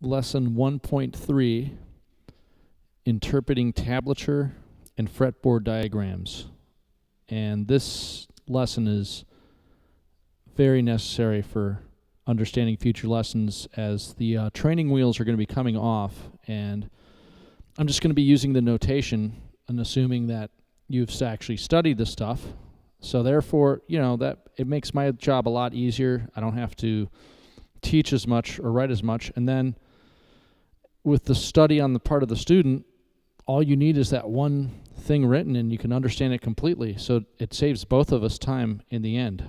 Lesson 1.3, Interpreting Tablature and Fretboard Diagrams. And this lesson is very necessary for understanding future lessons, as the training wheels are going to be coming off, and I'm just going to be using the notation and assuming that you've actually studied this stuff. So therefore, that it makes my job a lot easier. I don't have to teach as much or write as much. And then with the study on the part of the student, all you need is that one thing written and you can understand it completely. So it saves both of us time in the end.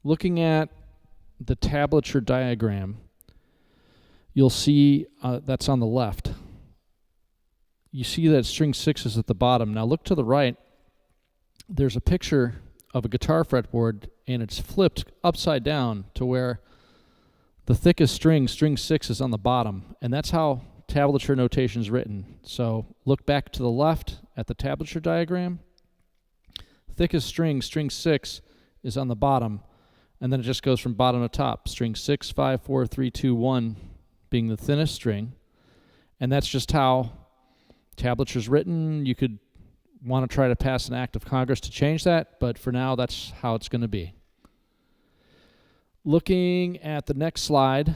Looking at the tablature diagram, you'll see that's on the left. You see that string 6 is at the bottom. Now look to the right. There's a picture of a guitar fretboard, and it's flipped upside down to where the thickest string, string 6, is on the bottom. And that's how tablature notation is written. So look back to the left at the tablature diagram. Thickest string, string 6, is on the bottom. And then it just goes from bottom to top. String 6, 5, 4, 3, 2, 1 being the thinnest string. And that's just how tablature is written. You could want to try to pass an act of Congress to change that, but for now, that's how it's going to be. Looking at the next slide,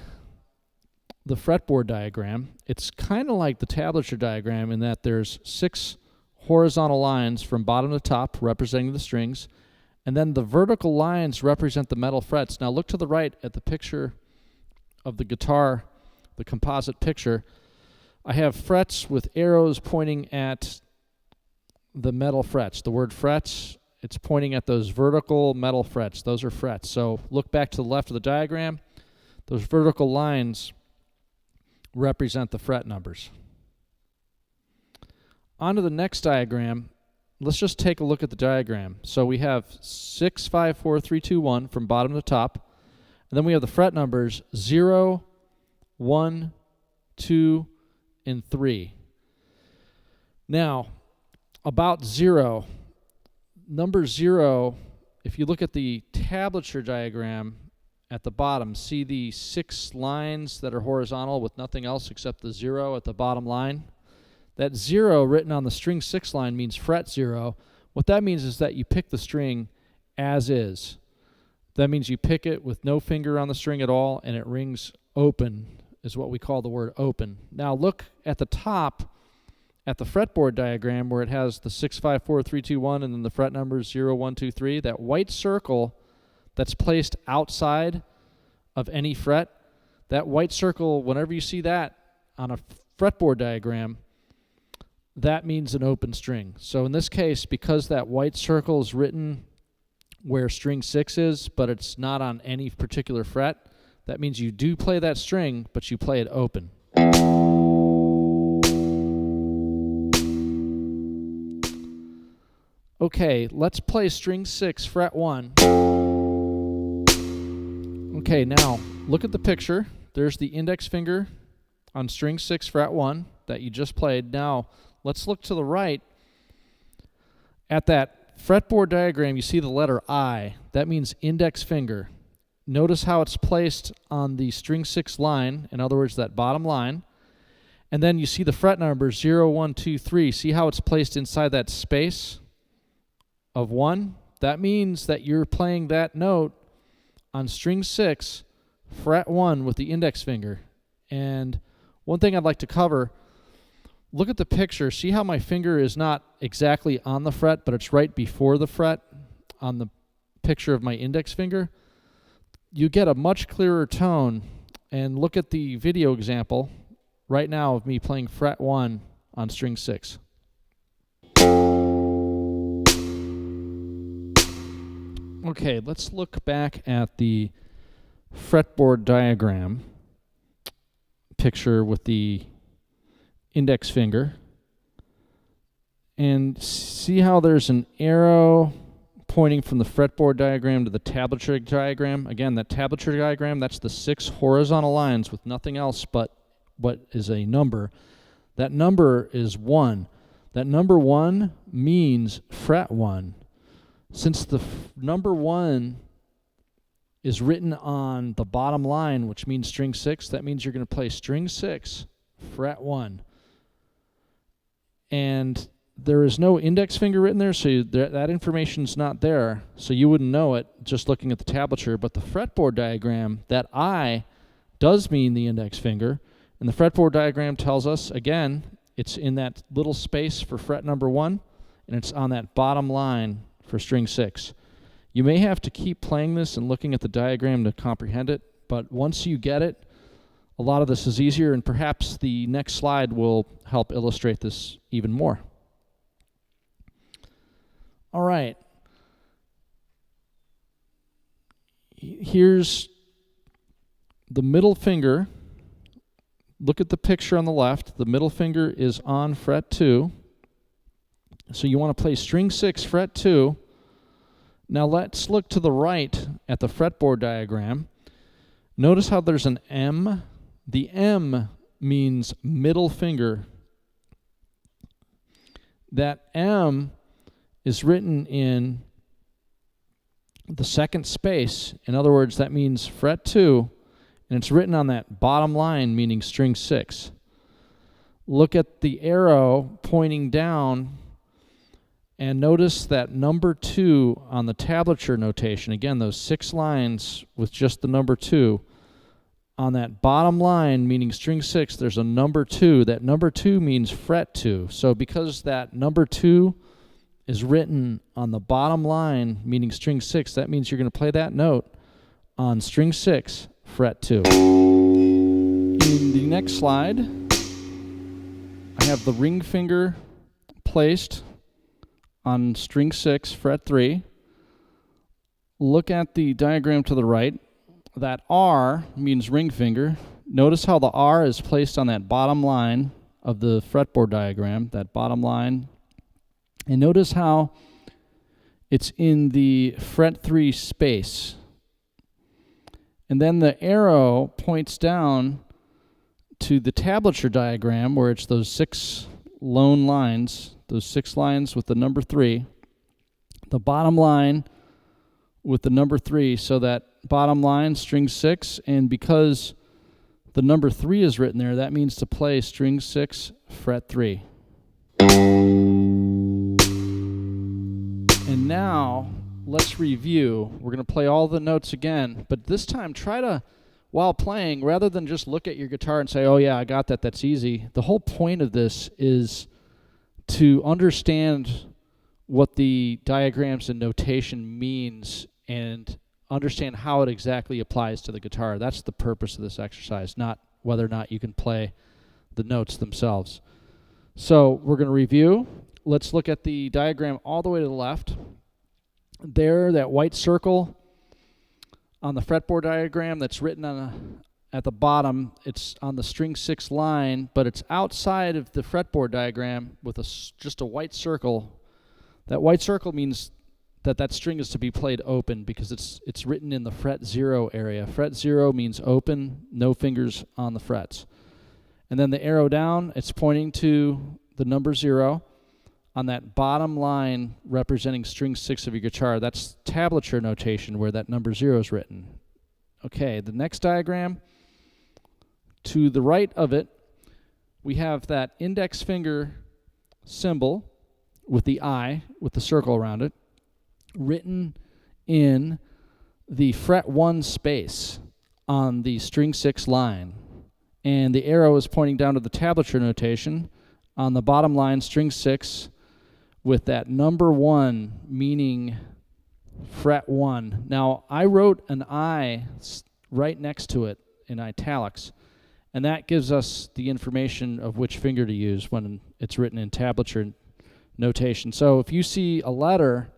the fretboard diagram, it's kind of like the tablature diagram in that there's 6 horizontal lines from bottom to top representing the strings, and then the vertical lines represent the metal frets. Now look to the right at the picture of the guitar, the composite picture. I have frets with arrows pointing at the metal frets. The word frets, it's pointing at those vertical metal frets. Those are frets. So look back to the left of the diagram. Those vertical lines represent the fret numbers. On to the next diagram. Let's just take a look at the diagram. So we have 6, 5, 4, 3, 2, 1 from bottom to top. And then we have the fret numbers 0, 1, 2, and 3. Now, about 0, number 0, if you look at the tablature diagram at the bottom, see the 6 lines that are horizontal with nothing else except the 0 at the bottom line? That 0 written on the string 6 line means fret 0. What that means is that you pick the string as is. That means you pick it with no finger on the string at all, and it rings open, is what we call the word open. Now look at the top at the fretboard diagram where it has the 6, 5, 4, 3, 2, 1, and then the fret numbers 0, 1, 2, 3. That white circle that's placed outside of any fret, that white circle, whenever you see that on a fretboard diagram, that means an open string. So in this case, because that white circle is written where string 6 is, but it's not on any particular fret, that means you do play that string, but you play it open. Okay, let's play string 6, fret 1. Okay, now look at the picture. There's the index finger on string 6, fret 1 that you just played. Now, let's look to the right. At that fretboard diagram, you see the letter I. That means index finger. Notice how it's placed on the string 6 line, in other words, that bottom line. And then you see the fret numbers 0, 1, 2, 3. See how it's placed inside that space of 1? That means that you're playing that note on string 6, fret 1 with the index finger. And one thing I'd like to cover, look at the picture. See how my finger is not exactly on the fret, but it's right before the fret on the picture of my index finger? You get a much clearer tone. And look at the video example right now of me playing fret 1 on string 6. Okay, let's look back at the fretboard diagram picture with the index finger and see how there's an arrow pointing from the fretboard diagram to the tablature diagram. Again, that tablature diagram, that's the 6 horizontal lines with nothing else but what is a number. That number is 1. That number 1 means fret 1. Since the number 1 is written on the bottom line, which means string 6. That means you're going to play string 6, fret 1. And there is no index finger written there, so that information's not there, so you wouldn't know it just looking at the tablature. But the fretboard diagram, that I does mean the index finger, and the fretboard diagram tells us, again, it's in that little space for fret number 1, and it's on that bottom line for string 6. You may have to keep playing this and looking at the diagram to comprehend it, but once you get it, a lot of this is easier, and perhaps the next slide will help illustrate this even more. All right. Here's the middle finger. Look at the picture on the left. The middle finger is on fret 2. So you want to play string 6, fret 2. Now let's look to the right at the fretboard diagram. Notice how there's an M. The M means middle finger. That M is written in the second space. In other words, that means fret 2, and it's written on that bottom line, meaning string 6. Look at the arrow pointing down, and notice that number 2 on the tablature notation. Again, those 6 lines with just the number 2. On that bottom line, meaning string 6, there's a number 2. That number 2 means fret 2. So because that number 2 is written on the bottom line, meaning string 6, that means you're going to play that note on string 6, fret 2. In the next slide, I have the ring finger placed on string 6, fret 3. Look at the diagram to the right. That R means ring finger. Notice how the R is placed on that bottom line of the fretboard diagram, that bottom line. And notice how it's in the fret 3 space. And then the arrow points down to the tablature diagram where it's those 6 lone lines, those 6 lines with the number 3. The bottom line with the number 3, so that bottom line, string 6, and because the number 3 is written there, that means to play string 6, fret 3. And now, let's review. We're going to play all the notes again, but this time try to, while playing, rather than just look at your guitar and say, oh yeah, I got that, that's easy. The whole point of this is to understand what the diagrams and notation means and understand how it exactly applies to the guitar. That's the purpose of this exercise, not whether or not you can play the notes themselves. So we're going to review. Let's look at the diagram all the way to the left. There, that white circle on the fretboard diagram that's written on at the bottom, it's on the string 6 line, but it's outside of the fretboard diagram with just a white circle. That white circle means that string is to be played open because it's written in the fret 0 area. Fret 0 means open, no fingers on the frets. And then the arrow down, it's pointing to the number 0 on that bottom line representing string 6 of your guitar. That's tablature notation where that number 0 is written. Okay, the next diagram, to the right of it, we have that index finger symbol with the I, with the circle around it, written in the fret 1 space on the string 6 line. And the arrow is pointing down to the tablature notation on the bottom line, string 6, with that number 1 meaning fret 1. Now, I wrote an I right next to it in italics, and that gives us the information of which finger to use when it's written in tablature notation. So if you see a letter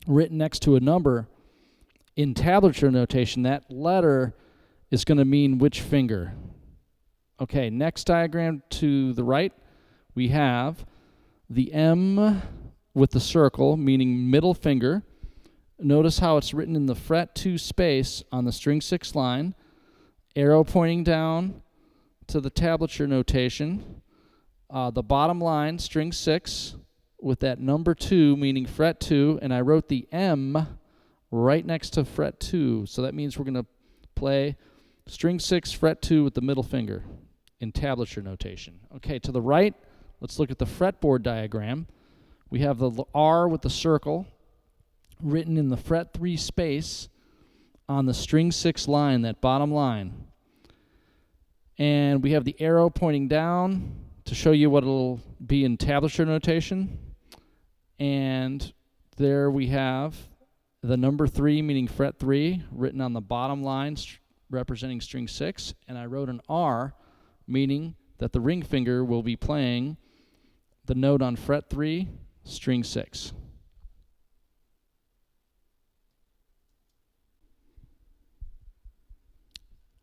written next to a number in tablature notation, that letter is going to mean which finger. Okay, next diagram to the right, we have the M with the circle, meaning middle finger. Notice how it's written in the fret 2 space on the string 6 line. Arrow pointing down to the tablature notation. The bottom line, string 6, with that number 2, meaning fret 2, and I wrote the M right next to fret 2. So that means we're going to play string 6, fret 2 with the middle finger in tablature notation. Okay, to the right, let's look at the fretboard diagram. We have the R with the circle written in the fret 3 space on the string 6 line, that bottom line. And we have the arrow pointing down to show you what it'll be in tablature notation. And there we have the number 3, meaning fret 3, written on the bottom line, representing string 6. And I wrote an R, meaning that the ring finger will be playing the note on fret 3, string 6.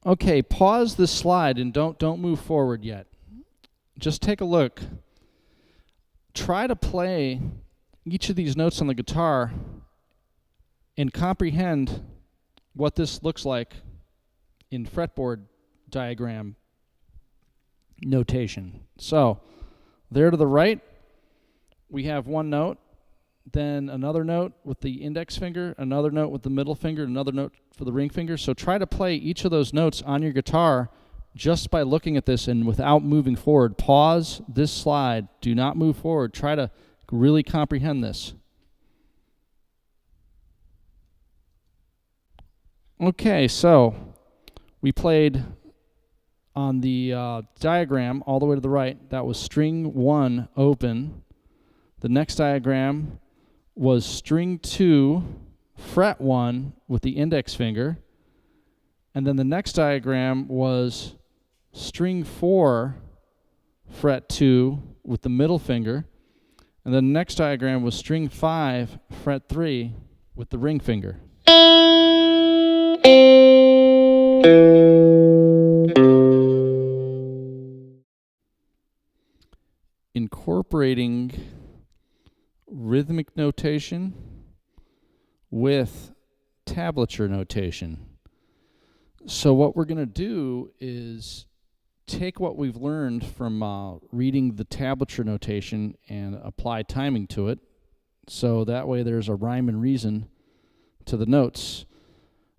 Okay, pause this slide and don't move forward yet. Just take a look. Try to play each of these notes on the guitar and comprehend what this looks like in fretboard diagram notation. So, there to the right, we have one note, then another note with the index finger, another note with the middle finger, another note for the ring finger. So try to play each of those notes on your guitar just by looking at this and without moving forward. Pause this slide. Do not move forward. Try to really comprehend this. Okay, so we played on the diagram all the way to the right. That was string 1 open. The next diagram was string 2, fret 1 with the index finger. And then the next diagram was string 4, fret 2 with the middle finger. And then the next diagram was string 5, fret 3 with the ring finger. Incorporating rhythmic notation with tablature notation. So what we're going to do is take what we've learned from reading the tablature notation and apply timing to it. So that way there's a rhyme and reason to the notes.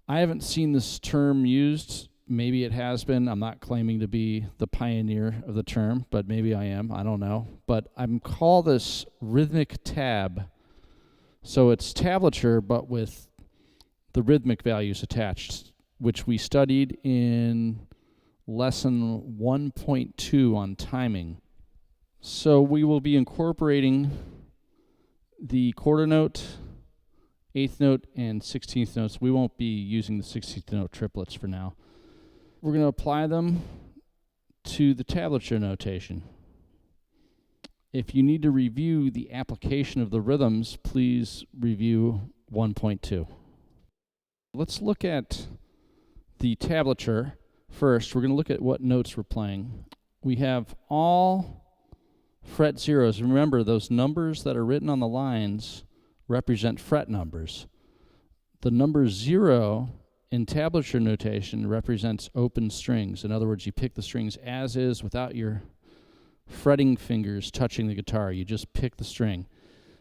I haven't seen this term used. Maybe it has been. I'm not claiming to be the pioneer of the term, but maybe I am. I don't know. But I'm call this rhythmic tab. So it's tablature, but with the rhythmic values attached, which we studied in lesson 1.2 on timing. So we will be incorporating the quarter note, eighth note, and 16th notes. We won't be using the 16th note triplets for now. We're going to apply them to the tablature notation. If you need to review the application of the rhythms, please review 1.2. Let's look at the tablature first. We're going to look at what notes we're playing. We have all fret zeros. Remember, those numbers that are written on the lines represent fret numbers. The number 0 in tablature notation represents open strings. In other words, you pick the strings as is without your fretting fingers touching the guitar. You just pick the string.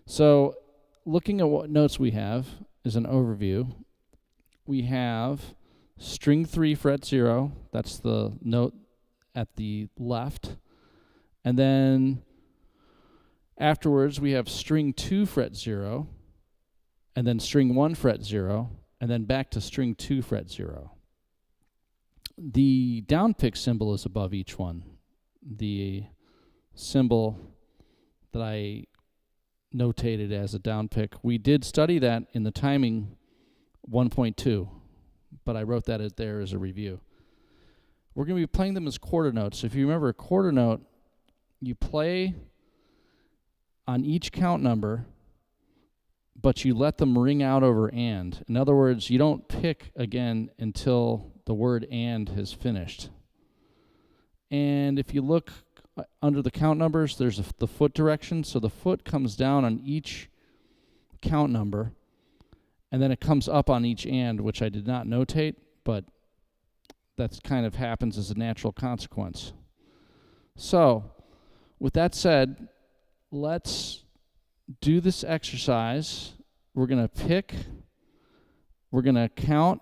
So looking at what notes we have is an overview. We have string 3 fret 0. That's the note at the left. And then afterwards we have string 2 fret 0. And then string 1 fret 0. And then back to string 2 fret 0. The downpick symbol is above each one. The symbol that I notated as a downpick, we did study that in the timing 1.2, but I wrote that there as a review. We're going to be playing them as quarter notes. If you remember a quarter note, you play on each count number, but you let them ring out over and. In other words, you don't pick again until the word and has finished. And if you look under the count numbers, there's the foot direction. So the foot comes down on each count number, and then it comes up on each and, which I did not notate, but that kind of happens as a natural consequence. So, with that said, let's do this exercise. We're going to pick we're going to count.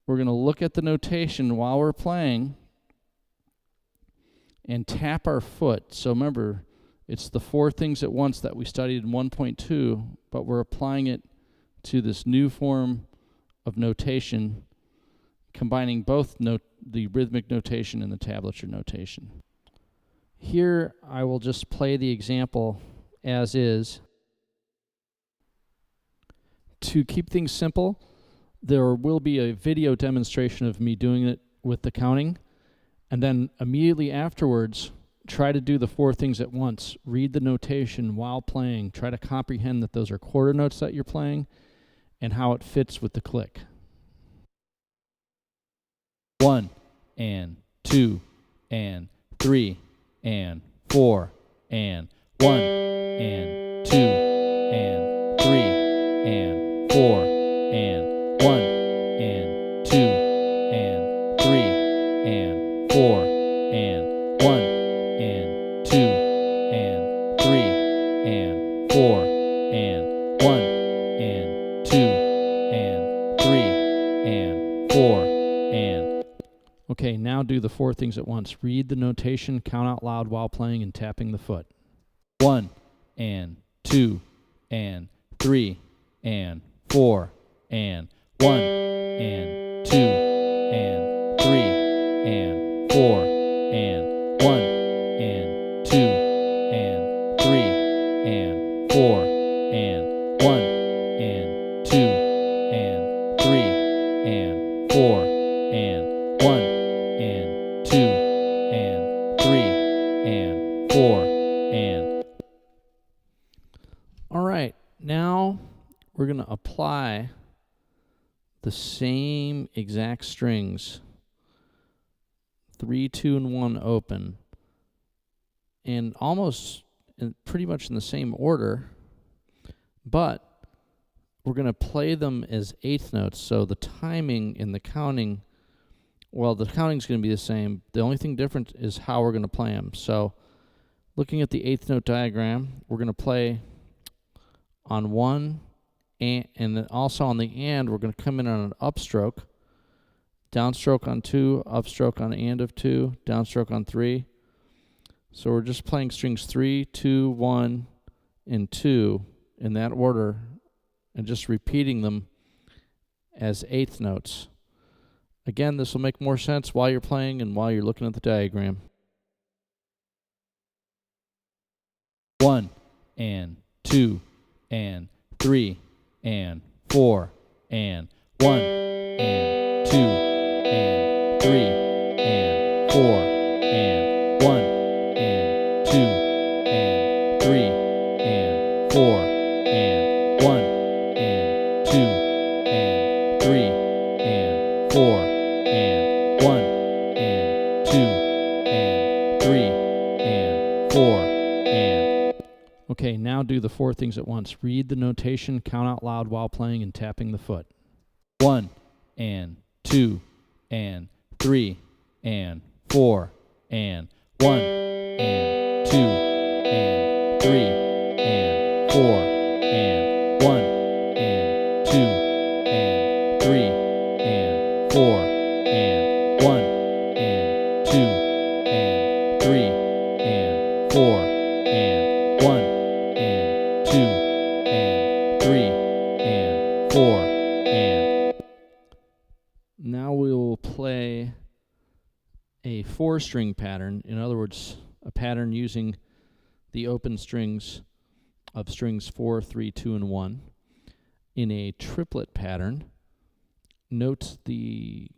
We're going to look at the notation while we're playing and tap our foot. So remember, it's the 4 things at once that we studied in 1.2, but we're applying it to this new form of notation, combining both the rhythmic notation and the tablature notation. Here, I will just play the example as is. To keep things simple, there will be a video demonstration of me doing it with the counting, and then immediately afterwards, try to do the 4 things at once. Read the notation while playing. Try to comprehend that those are quarter notes that you're playing and how it fits with the click. 1 and 2 and 3 and 4 and 1 and 2 and 3 and 4 and 1 and 2 and 3 and 4 and 1 and 2 and 3 and 4 and 1 and 2 and 3 and 4 and... Okay, now do the 4 things at once. Read the notation, count out loud while playing and tapping the foot. 1 and 2 and 3 and 4 and 1 and 2 and 3 and 4 and 1 and 2 and 3 and 4 and 1 and 2 and 3 and 4 and 1 and 2 and 3 and 4 and... All right, now we're going to apply the same exact strings, 3, 2, and 1 open, and almost pretty much in the same order, but we're going to play them as 8th notes. So the timing and the counting, well, the counting's going to be the same. The only thing different is how we're going to play them. So looking at the 8th note diagram, we're going to play on 1, and then also on the and, we're going to come in on an upstroke, downstroke on 2, upstroke on and of 2, downstroke on 3. So we're just playing strings 3, 2, 1, and 2 in that order, and just repeating them as 8th notes. Again, this will make more sense while you're playing and while you're looking at the diagram. 1 and 2 and 3 and 4 and 1 and 2 and 3 and 4 and 1 and 2 and 3 and 4 and 1 and 2 and 3 and 4 and 1 and 2 and 3 and 4 and... Okay, now do the 4 things at once. Read the notation, count out loud while playing and tapping the foot. 1 and 2 and 3 and 4 and 1 and 2 and 3 and 4 and 1 and 2 and 3 and 4 and 1 and 2 and 3 and 4 and 1 and 2 and 3 and 4 and... Now we will play a 4-string pattern. In other words, a pattern using the open strings of strings 4, 3, 2, and 1 in a triplet pattern. Note the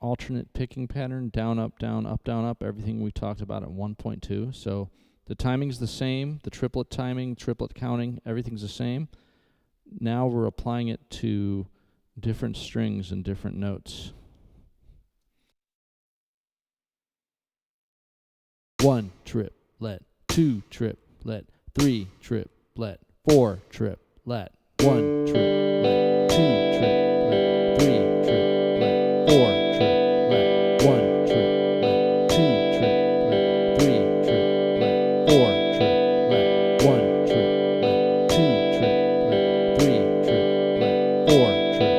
alternate picking pattern, down, up, down, up, down, up, everything we talked about at 1.2. So the timing's the same, the triplet timing, triplet counting, everything's the same. Now we're applying it to different strings and different notes. 1 triplet, 2 triplet, 3 triplet, 4 triplet, 1 triplet, 2 triplet, 3 triplet, 4 triplet, 1 triplet, 2 triplet, 3 triplet, 4 triplet, 1 triplet, 2 triplet, 3 triplet, 4 triplet.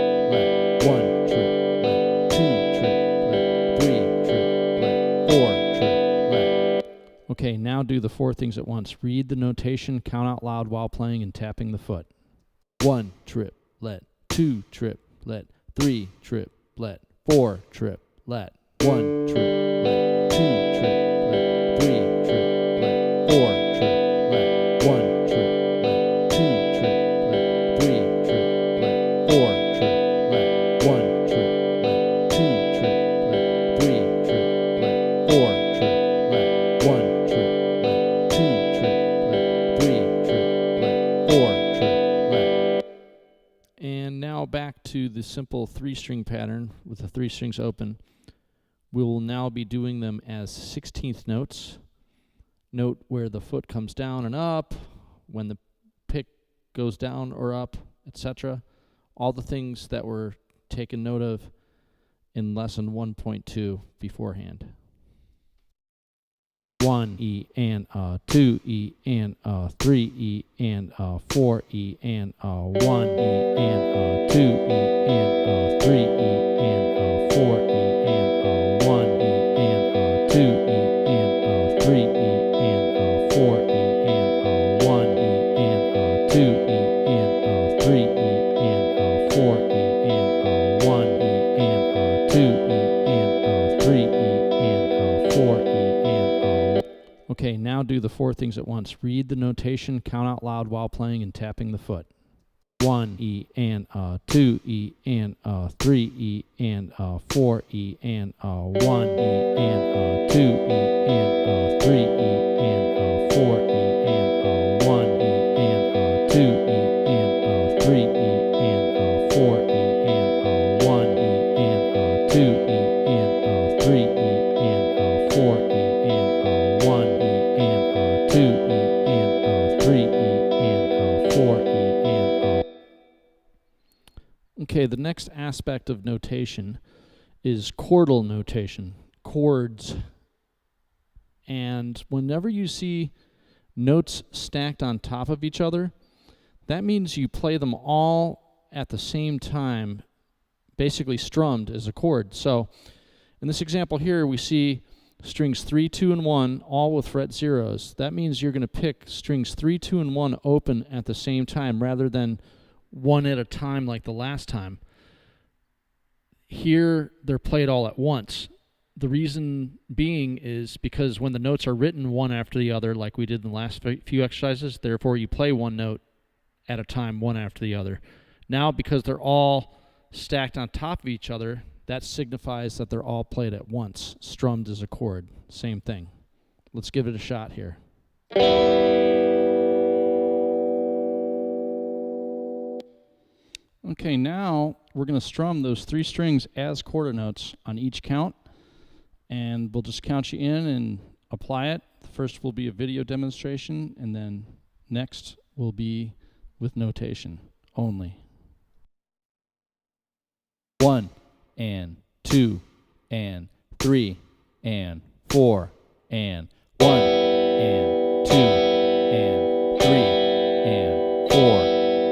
now do the four things at once. Read the notation, count out loud while playing, and tapping the foot. 1 triplet, 2 triplet, 3 triplet, 4 triplet, 1 triplet, 2 triplet, 3 triplet, 4 triplet, 1 triplet, 2 triplet, 3 triplet, 4 triplet, 1 triplet, 2 triplet, 3 triplet, 4 triplet, 1 triplet, 2 triplet, 3 triplet, 4 triplet. And now back to the simple 3-string pattern with the 3 strings open. We will now be doing them as 16th notes. Note where the foot comes down and up, when the pick goes down or up, etc. All the things that were taken note of in lesson 1.2 beforehand. 1 E and 2 E and 3 E and 4 E and 1 E and 2 E and 3 E and 4 E and 1 E and 2 E and 3 E and 4 E and 1 E and 2 E and 3 E and 4 E and 1 E and 2 E and 3 E and 4 E and Okay, now do the four things at once. Read the notation, count out loud while playing, and tapping the foot. 1 E and 2 E and 3 E and 4 E and 1 E and 2 E and 3 E and 4 E and 1 E and 2 E and 3 E and 4 E and 1 E and 2 E and 3 E and 4 E and 1 E and 2 E and 3 E and 4 E and Okay, the next aspect of notation is chordal notation, chords. And whenever you see notes stacked on top of each other, that means you play them all at the same time, basically strummed as a chord. So in this example here, we see strings 3, 2, and 1, all with fret zeros. That means you're going to pick strings 3, 2, and 1 open at the same time rather than one at a time like the last time. Here, they're played all at once. The reason being is because when the notes are written one after the other, like we did in the last few exercises, therefore you play one note at a time, one after the other. Now, because they're all stacked on top of each other, that signifies that they're all played at once, strummed as a chord. Same thing. Let's give it a shot here. Okay, now we're going to strum those 3 strings as quarter notes on each count, and we'll just count you in and apply it. First will be a video demonstration, and then next will be with notation only. 1 and 2 and 3 and 4 and 1 and 2 and 3 and 4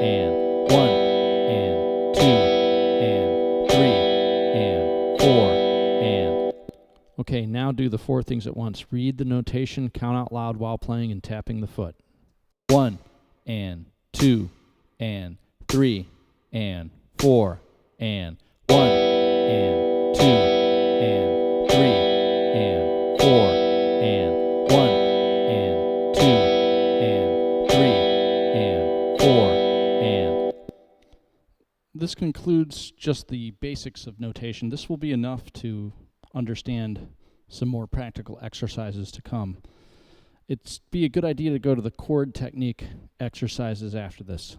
and 1 and 2 and 3 and 4 and Okay, now do the four things at once. Read the notation, count out loud while playing, and tapping the foot. 1 and 2 and 3 and 4 and 1 and 2 and 3 and 4 and 1 and 2 and 3 and 4 and This concludes just the basics of notation. This will be enough to understand some more practical exercises to come. It'd be a good idea to go to the chord technique exercises after this.